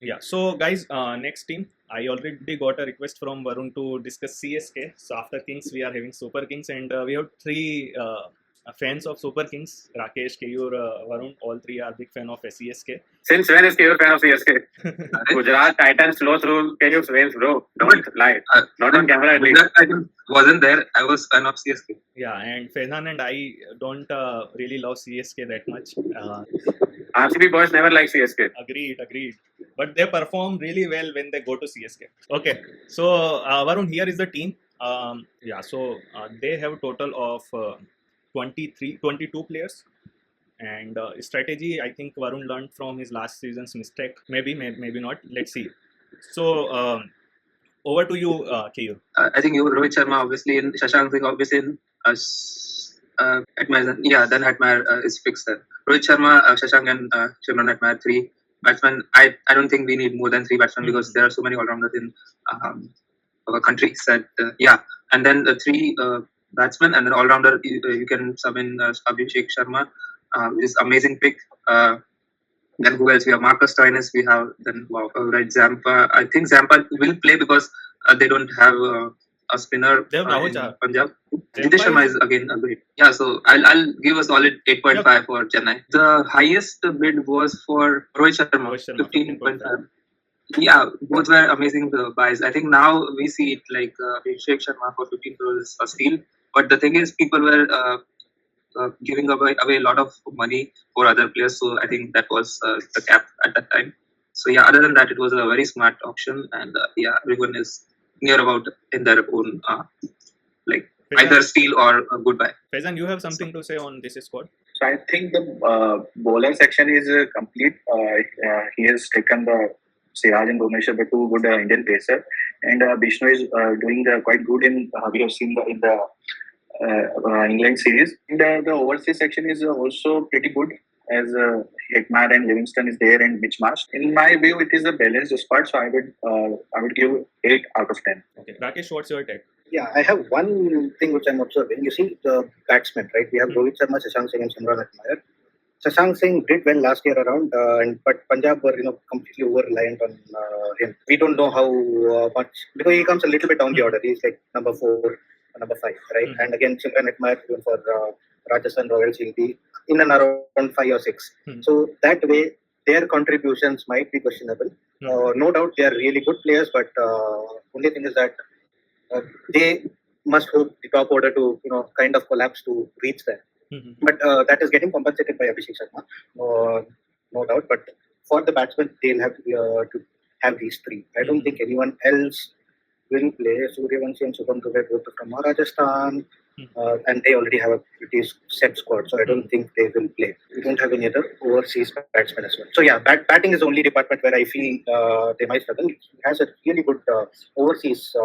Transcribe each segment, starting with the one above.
Yeah. So, guys, next team. I already got a request from Varun to discuss CSK. So, after Kings, we are having Super Kings, and we have three fans of Super Kings: Rakesh, Keyur, Varun. All three are big fan of CSK. Since when is Keyur fan of CSK? Gujarat Titans flow through Keyur's veins, bro. Don't lie. Not on camera, at least. I wasn't there. I was fan of CSK. Yeah, and Faizan and I don't really love CSK that much. RCB boys never like CSK. Agreed. But they perform really well when they go to CSK. Okay, so Varun, here is the team. Yeah, so they have total of 22 players. And strategy, I think Varun learned from his last season's mistake. Maybe not. Let's see. So over to you, Keyur. I think you Rohit Sharma obviously in Shashank Singh obviously in Atmair. Yeah, then Atmair is fixed there. Rohit Sharma, Shashank and Shimron Atmair, three batsmen. I don't think we need more than three batsmen because there are so many all-rounders in our countries that and then the three batsmen and then all-rounder you can sub in Abhishek Sharma, which is amazing pick. Then who else? We have Marcus Stoinis. We have then right Zampa. I think Zampa will play because they don't have a spinner They have Rahul in Chahar. Punjab. Jitesh Sharma is again great. Yeah, so I'll give a solid 8.5 for Chennai. The highest bid was for Rohit Sharma, 15.5. Yeah, both were amazing buys. I think now we see it like Abhishek Sharma for 15 crores is a steal. But the thing is, people were giving away a lot of money for other players. So I think that was the cap at that time. So yeah, other than that, it was a very smart auction, and everyone is near about in their own like either steal or a good buy. Faizan, you have something to say on this squad? So I think the bowler section is complete. He has taken the Siraj and Bhuvneshwar, the two good Indian pacer, and Vishnu is doing quite good in. We have seen in the England series. And the overseas section is also pretty good as Hitman and Livingston is there and Mitch Marsh. In my view, it is a balanced squad, so I would give 8 out of 10. Okay, Rakesh, what's your take? Yeah, I have one thing which I'm observing. You see the batsmen, right? We have Rohit Sharma, Shashank Singh, and Simran Atmayer. Shashank Singh did well last year around, but Punjab were completely over reliant on him. We don't know how much because he comes a little bit down the order. He's like number 4, number 5, right? And again, Simran Atmayer even for Rajasthan Royals, he'll be in and around 5 or 6. So that way, their contributions might be questionable. No doubt, they are really good players, but only thing is that they must hope the top order to kind of collapse to reach there. But that is getting compensated by Abhishek Sharma, no doubt. But for the batsmen, they'll have to have these three. I don't think anyone else will play. Suryavanshi and Shubham Dubey both from Rajasthan, and they already have a pretty set squad. So I don't think they will play. We don't have any other overseas batsmen as well. So yeah, batting is the only department where I feel they might struggle. He has a really good overseas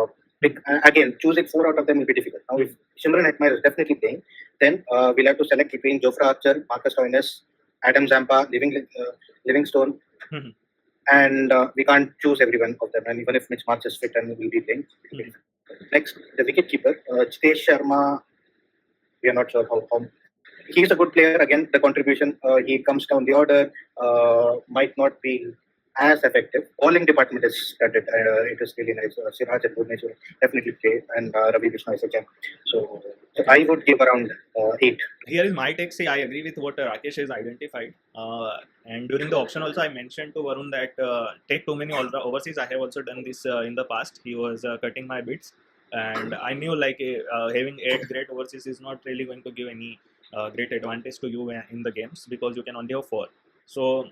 pick. Again, choosing 4 out of them will be difficult. Now, if Shimran Atmayer is definitely playing, then we'll have to select between Jofra Archer, Marcus Stoinis, Adam Zampa, Livingstone, and we can't choose everyone of them. And even if Mitch Marsh is fit and will be playing. Next, the wicketkeeper, Jitesh Sharma, we are not sure how. He's a good player. Again, the contribution, he comes down the order, might not be as effective. Bowling department is started. It is really nice. Siraj and Bhuvneshwar definitely play, and Ravi Vishnu is a gem. So I would give around 8. Here is my take. See, I agree with what Rakesh has identified. And during the option also, I mentioned to Varun that take too many overseas. I have also done this in the past. He was cutting my bids, and I knew like having 8 great overseas is not really going to give any great advantage to you in the games because you can only have 4. So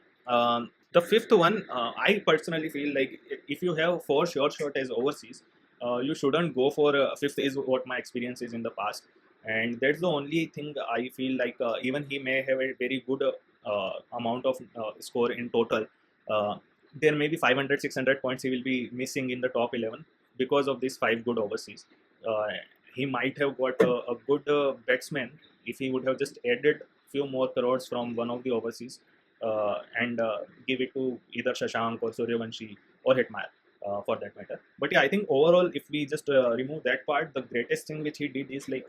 the 5th one, I personally feel like if you have 4 short as overseas, you shouldn't go for 5th is what my experience is in the past. And that's the only thing I feel like even he may have a very good amount of score in total. There may be 500, 600 points he will be missing in the top 11 because of these 5 good overseas. He might have got a good batsman if he would have just added few more crores from one of the overseas and give it to either Shashank or Suryavanshi or Hitmar for that matter. But yeah, I think overall, if we just remove that part, the greatest thing which he did is like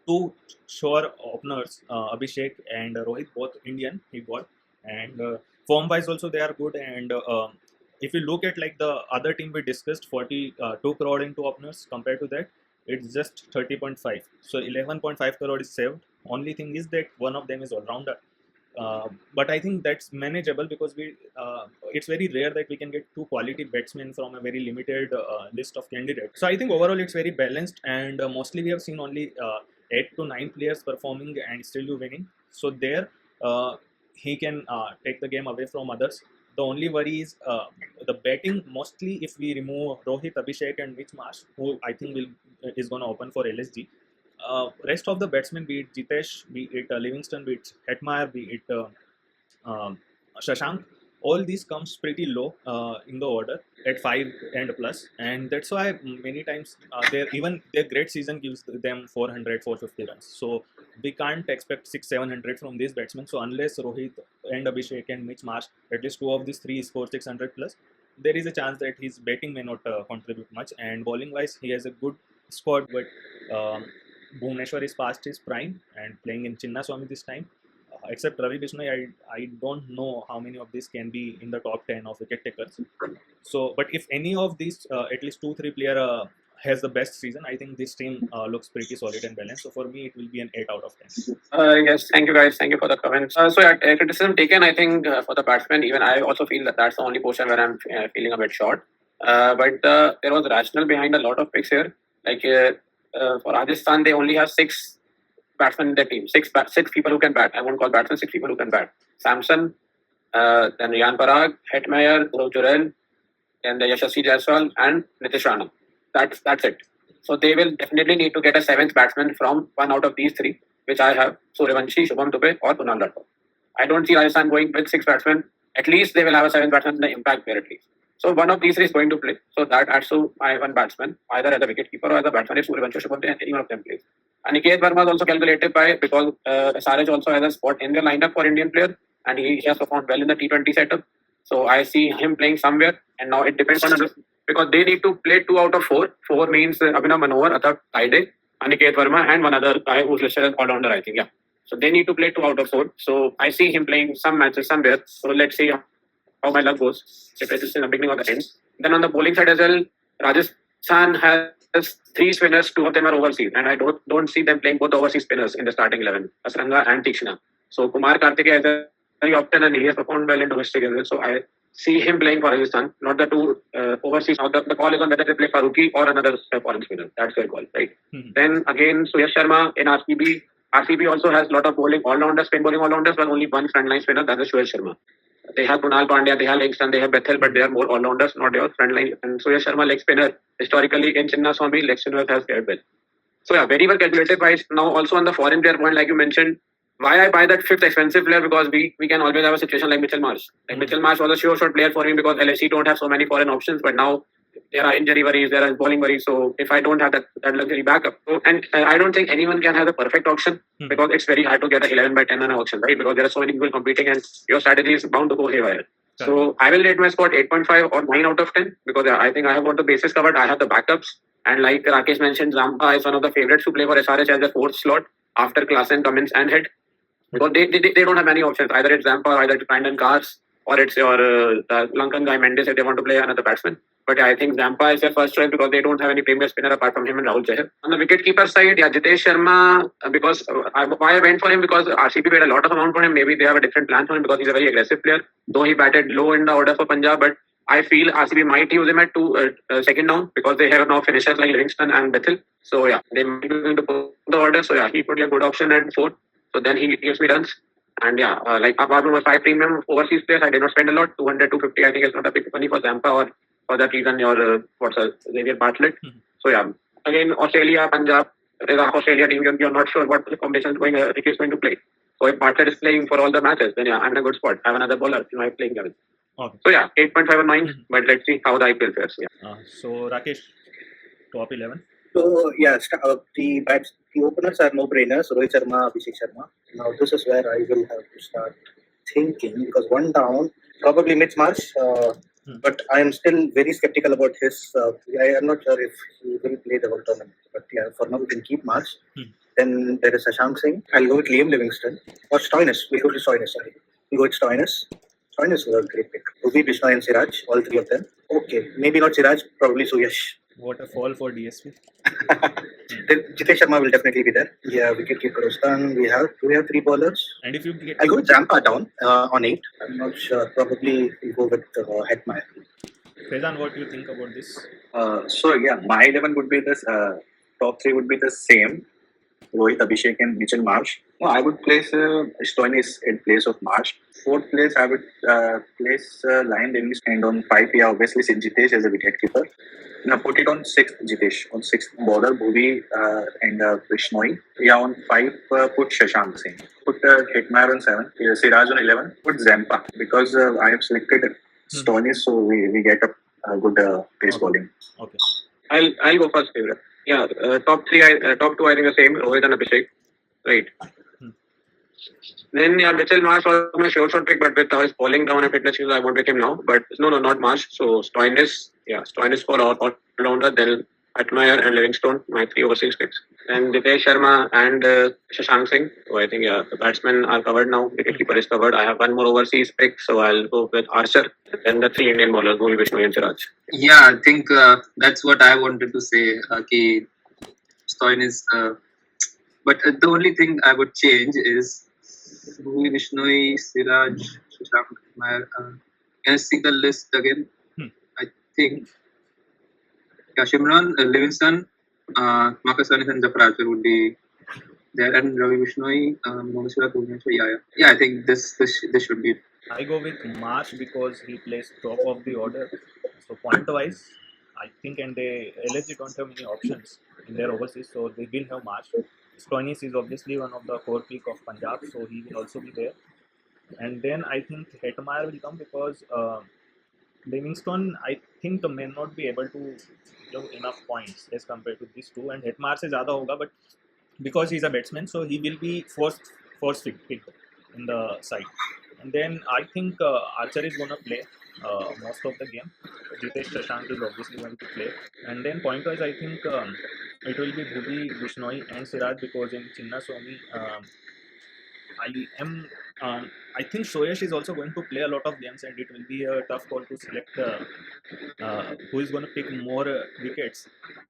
2 sure openers, Abhishek and Rohit, both Indian he got, and form wise also they are good, and if you look at like the other team we discussed, 42 crore into openers, compared to that, it's just 30.5. So 11.5 crore is saved. Only thing is that one of them is all-rounder. But I think that's manageable because it's very rare that we can get two quality batsmen from a very limited list of candidates. So I think overall it's very balanced, and mostly we have seen only 8 to 9 players performing and still you winning. So there, he can take the game away from others. The only worry is the batting. Mostly, if we remove Rohit, Abhishek, and Mitch Marsh, who I think is going to open for LSG, rest of the batsmen, be it Jitesh, be it Livingston, be it Hetmeyer, be it Shashank, all these comes pretty low in the order at 5 and plus, and that's why many times their great season gives them 400, 450 runs. So we can't expect 600, 700 from these batsmen. So unless Rohit and Abhishek and Mitch Marsh, at least two of these three score 600 plus, there is a chance that his batting may not contribute much. And bowling wise, he has a good squad, but Bhuvneshwar is past his prime and playing in Chinnaswamy this time. Except Ravi Bishnoi, I don't know how many of these can be in the top 10 of wicket takers. So, but if any of these, at least 2-3 player has the best season, I think this team looks pretty solid and balanced. So for me, it will be an 8 out of 10. Yes, thank you guys. Thank you for the comments. So yeah, criticism taken. I think for the batsmen, even I also feel that that's the only portion where I'm feeling a bit short. But there was rationale behind a lot of picks here. Like for Rajasthan, they only have 6 batsmen in their team. Six people who can bat. I won't call batsmen. 6 people who can bat. Samson, then Riyan Parag, Hetmeyer, Dhruv Jurel, then the Yashasvi Jaiswal and Nitish Rana. That's it. So they will definitely need to get a 7th batsman from one out of these 3, which I have: Suryavanshi, Shubham Dubey, or Kunal Rathod. I don't see Rajasthan going with 6 batsmen. At least they will have a 7th batsman in the impact there at least. So one of these 3 is going to play. So that adds to my one batsman, either as a wicketkeeper or as a batsman if Suryavanshi or Shubham Dubey, any one of them plays. Aniket Verma is also calculated by, because SRH also has a spot in their lineup for Indian player, and he has performed well in the T20 setup. So I see him playing somewhere, and now it depends on because they need to play 2 out of 4. 4 means Abhinav Manohar, Athak Taide, Aniket Verma, and one other guy who's listed as all-rounder, I think. Yeah. So they need to play 2 out of 4. So I see him playing some matches somewhere. So let's see how my luck goes. If it's in the beginning or the end. Then on the bowling side as well, Rajasthan has 3 spinners. 2 of them are overseas, and I don't see them playing both overseas spinners in the starting 11, Asranga and Tikshna. So Kumar Kartikeya is very often, and he has performed well in domestic as well. So I see him playing for Rajasthan, not the 2 overseas. Now the call is on whether they play Faruqi or another foreign spinner. That's their call, right? Mm-hmm. Then again, Suyash Sharma in RCB. RCB also has a lot of bowling all-rounders, spin bowling all-rounders, but only one frontline spinner, that's Suyash Sharma. They have Kunal Pandya, they have Livingston, they have Bethel, but they are more all-rounders, not your frontline. And Suyash Sharma, leg spinner, historically in Chinnaswamy, leg spinner has fared well. So yeah, very well calculated price. Now also on the foreign player point, like you mentioned, why I buy that 5th expensive player, because we can always have a situation like Mitchell Marsh. Like Mitchell Marsh was a sure shot player for me because LSE don't have so many foreign options, but now there are injury worries, there are bowling worries. So if I don't have that luxury backup, and I don't think anyone can have the perfect auction because it's very hard to get an 11 by 10 on an auction, right? Because there are so many people competing and your strategy is bound to go haywire. So I will rate my spot 8.5 or 9 out of 10 because I think I have got the bases covered. I have the backups. And like Rakesh mentioned, Zampa is one of the favorites to play for SRH as the 4th slot after Klaasen, Cummins and Head. Because they don't have many options. Either it's Zampa, either it's Brandon Cars, or it's your Lankan guy Mendes if they want to play another batsman. But I think Zampa is their first choice because they don't have any premier spinner apart from him and Rahul Chahar. On the wicketkeeper side, yeah, Jitesh Sharma, because why I went for him, because RCB paid a lot of amount for him. Maybe they have a different plan for him because he's a very aggressive player. Though he batted low in the order for Punjab, but I feel RCB might use him at 2 second down because they have now finishers like Livingston and Bethel. So yeah, they might be going to put the order. So yeah, he could be a good option at 4. So then he gives me runs. And yeah, like apart from 5 premium overseas players, I did not spend a lot. 200, 250, I think is not a big money for Zampa or for that reason your Xavier Bartlett. Mm-hmm. So yeah, again Australia, Punjab, there's an Australia team. You're not sure what the combination is going to play. So if Bartlett is playing for all the matches, then yeah, I'm in a good spot. I have another bowler in my playing 11. Okay. So yeah, 8.5 or 9. Mm-hmm. But let's see how the IPL fares. Yeah. So Rakesh, top 11. So yeah, the openers are no-brainers: Rohit Sharma, Abhishek Sharma. Now this is where I will have to start thinking because one down, probably Mitch Marsh. But I am still very skeptical about his. I am not sure if he will play the whole tournament. But yeah, for now we can keep Marsh. Then there is Shashank Singh. I'll go with Liam Livingston or Stoinis. We'll go to Stoinis. Sorry, we'll go with Stoinis. Stoinis was a great pick. Bhuvi, Bishnoi and Siraj, all three of them. Okay, maybe not Siraj, probably Suyash. What a fall for DSP. Then Jitesh Sharma will definitely be there. Yeah, wicketkeeper Ustan. Do we have three bowlers? And if you get I'll go with Zampa down on 8. I'm not sure. Probably we'll go with Hetmeyer. Faizan, what do you think about this? So yeah, my 11 would be this. Top three would be the same. Rohit, Abhishek, and Mitchell Marsh. No, I would place Stoinis in place of Marsh. Fourth place, I would place Lion Davis, and on 5, yeah, obviously Jitesh as a wicketkeeper. Now put it on 6th, Jitesh. On 6th, bowler Bhuvi and Vishnoi. Yeah, on 5, put Shashank Singh. Put Hetmeyer on 7. Siraj on 11. Put Zampa because I have selected Stoinis, so we get a good pace bowling. Okay. I'll go first, favorite. Yeah, top two, I think the same, Rohit and Abhishek. Right. Then yeah, Mitchell Marsh was my short pick, but with his falling down and fitness issues, I won't pick him now. But no, not Marsh. So Stoinis for all rounder. Then Atmayer and Livingstone, my 3 overseas picks. And Jitesh Sharma and Shashank Singh. So I think the batsmen are covered now. Wicketkeeper is covered. I have one more overseas pick, so I'll go with Archer. Then the 3 Indian bowlers, Bhuvi, Vishnu, and Siraj. Yeah, I think that's what I wanted to say. Ki Stoinis. But the only thing I would change is Bhuvi, Vishnoi, Siraj, Shashank, Atmayer. Can I see the list again? I think Shimron, Livingston, Marcus Stoinis and Zafar Archer would be there, and Ravi Vishnoi, Monisura Bhubaneswar. Yeah. I think this should be. I go with Marsh because he plays top of the order. So point wise, I think, and LSG don't have many options in their overseas, so they will have Marsh. Stoinis is obviously one of the core pick of Punjab, so he will also be there. And then I think Hetmeyer will come because Livingstone, I think, may not be able to give enough points as compared to these two. And Hetmeyer se zyada hoga, but because he's a batsman, so he will be force picked in the side. And then I think Archer is going to play most of the game. Jitesh Shashank is obviously going to play. And then point wise, I think it will be Bhuvi, Vishnoi, and Siraj because in Chinna Swami, I think Shoyesh is also going to play a lot of games, and it will be a tough call to select who is going to pick more wickets.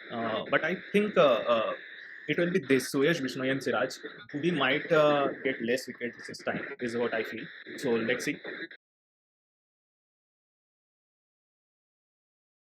But I think it will be this Suyesh, Vishnoi, and Siraj. Bhuvi might get less wickets this time, is what I feel. So let's see.